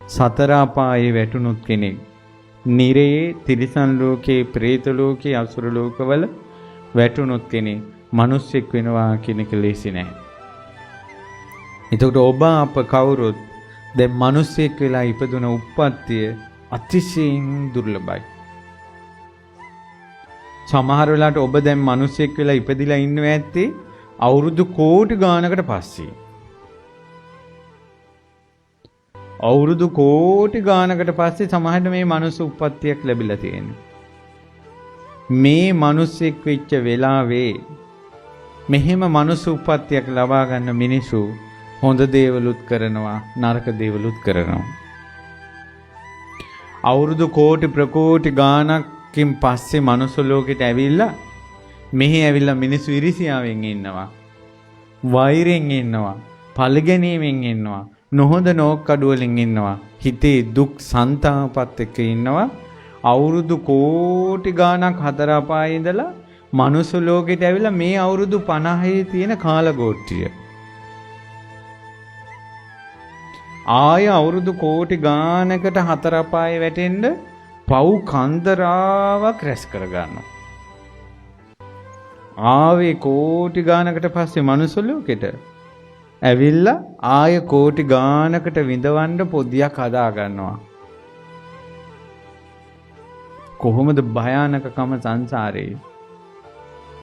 සතර අපායේ වැටුණොත් කෙනෙක් නිරයේ තිරිසන් ලෝකේ പ്രേත ලෝකේ අසුර ලෝකවල වැටුණොත් කෙනෙක් මිනිස්සෙක් වෙනවා කියන එක ලේසි නෑ. එතකොට ඔබ අප කවුරුත් දැන් මිනිස්සෙක් වෙලා ඉපදුන උප්පත්තිය අතිශයින් දුර්ලභයි. සමහර වෙලාවට ඔබ දැන් මිනිස්සෙක් වෙලා ඉපදිලා ඉන්නවා ඇත්තේ අවුරුදු කෝටි ගානකට පස්සේ. අවුරුදු කෝටි ගානකට පස්සේ සමහරට මේ මනුස්ස උප්පත්තියක් ලැබිලා තියෙනවා. මේ මිනිස්සෙක් වෙච්ච වෙලාවේ මෙහෙම මනුස්ස උප්පත්තියක් ලබා ගන්න මිනිසු හොඳ දේවලුත් කරනවා නරක දේවලුත් කරනවා. අවුරුදු කෝටි ප්‍රකෝටි ගානකින් පස්සේ මනුස්ස ලෝකෙට ඇවිල්ලා මෙහි ඇවිල්ලා මිනිස්සු ඉරිසියාවෙන් ඉන්නවා. වෛරයෙන් ඉන්නවා. පළගැනීමෙන් ඉන්නවා. නොහොඳ නෝක්කඩු වලින් ඉන්නවා. හිතේ දුක් සංතාපත් එක්ක ඉන්නවා. අවුරුදු කෝටි ගාණක් හතර අපායේ ඉඳලා මනුස්ස ලෝකෙට ඇවිල්ලා මේ අවුරුදු 50 තියෙන කාලගෝට්ටිය. ආය අවුරුදු කෝටි ගාණකට හතර අපායේ වැටෙන්න පව් කන්දරාවක් රැස් කර ගන්නවා. ආවේ කෝටි ගාණකට පස්සේ මනුස්ස ලෝකෙට ඇවිල්ලා ආය කෝටි ගාණකට විඳවන්න පොදියක් හදා ගන්නවා. කොහොමද භයානකකම සංසාරේ.